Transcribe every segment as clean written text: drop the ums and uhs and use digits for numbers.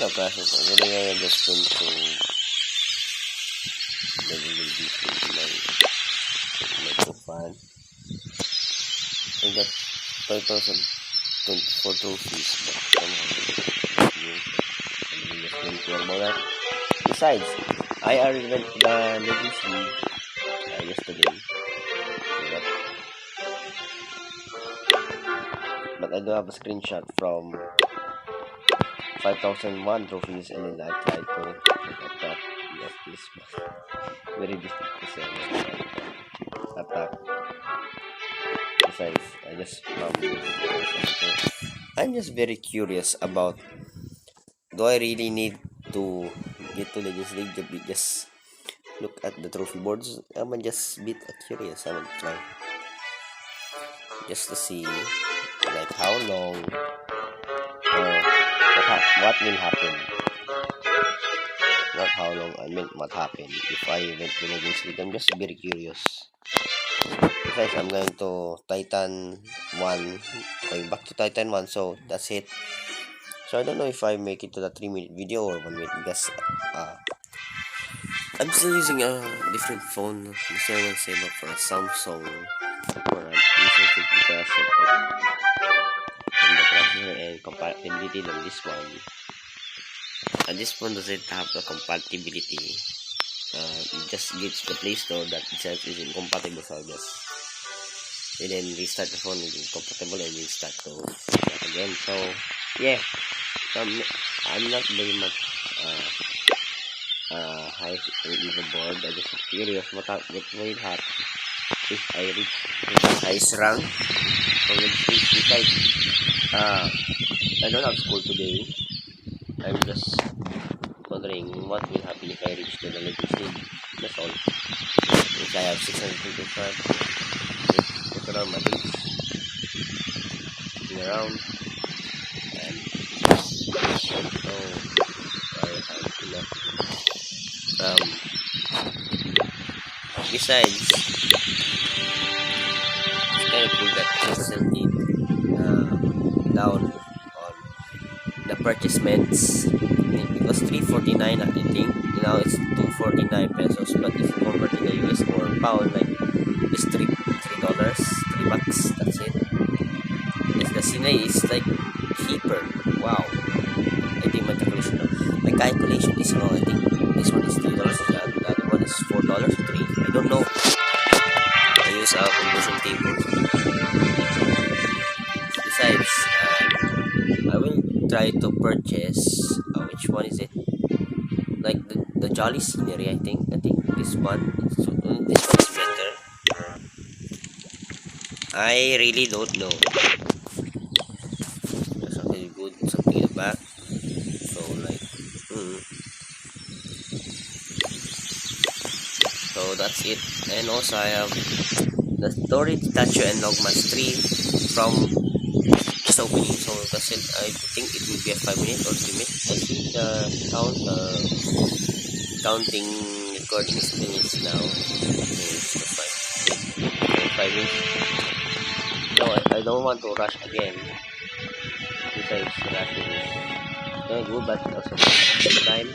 No process. Really, I just went to the Google Display my profile. I got 5,024 trophies, but somehow I just don't care about that. Besides, I already went to the Legends League yesterday. But I do have a screenshot from 5,001 trophies, and then I tried to attack. Yes, this was very difficult to say. Attack. Besides, I just found this. I'm just very curious about, do I really need to get to Legends League to just look at the trophy boards? I'm just a bit curious. I will try just to see like how long or what will happen. Not how long, I meant what happened if I went to Legends League. I'm just very curious. Besides, I'm going to Titan 1, going back to Titan 1, so that's it. So I don't know if I make it to the 3-minute video or 1 minute, because I'm still using a different phone, C7 for a Samsung, for an Samsung because of the processor and compatibility than this one. And this one doesn't have the compatibility. It just gets the Play Store that itself is incompatible, so I'll just and then restart the phone with incompatible and restart to start again. So yeah, I'm not very much high leaderboard. I just curious what will happen if I reach the highest rank. So besides, I don't have school today. I'm just wondering what will happen if I reach to the Legends League. That's all. If I have 625, look around my base, looking around, and so I have enough. Besides, it's kind of cool that recently down on the purchasements. It was 349, I think. Now it's 249 pesos. But if you convert in the US or pound, like it's $3, $3. That's it. If the Cine is like cheaper. Wow. I think my calculation is wrong. I think this one is $3. The other one is $4 or $3. I don't know. I use a conversion table. Besides, I will try to purchase. Which one is it? Like the Jolly Scenery, I think this one. So, this one is better. I really don't know. There's something good, something in the back. So like, so that's it. And also I have the Story Statue and Logmas 3 from just opening. So that's it. I think it will be a 5-minute or 3 minutes. I think the counting recording is finished now. It's 5 minutes. No, I don't want to rush again. Besides, rushing is very good, but also takes time.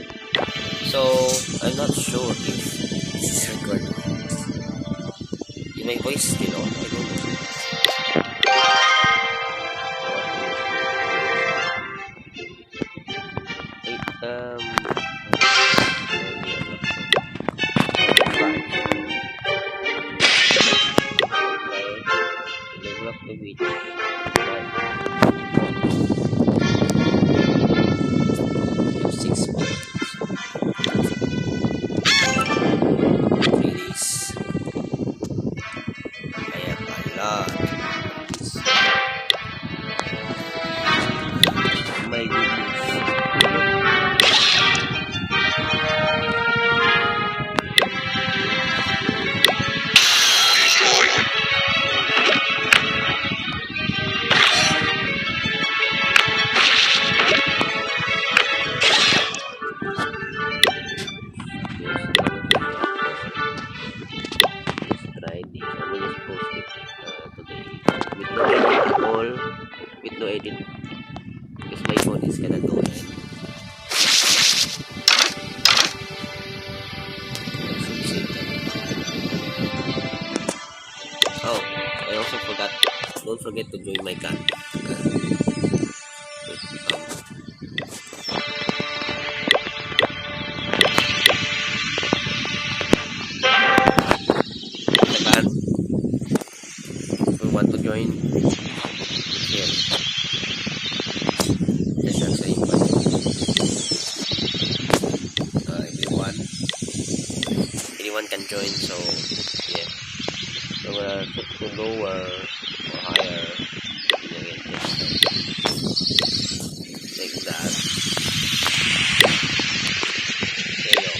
So I'm not sure if this is recording. Is my voice still on? I don't know. Level up the beach. No edit because my phone is kinda low. don't forget to join my gun. If you want to join, share. Just ang sa invite. Anyone can join, so yeah. So to lower or higher, like that. There you go.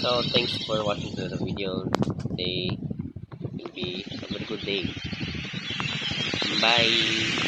So thanks for watching the video. Today will be a very good day. Bye.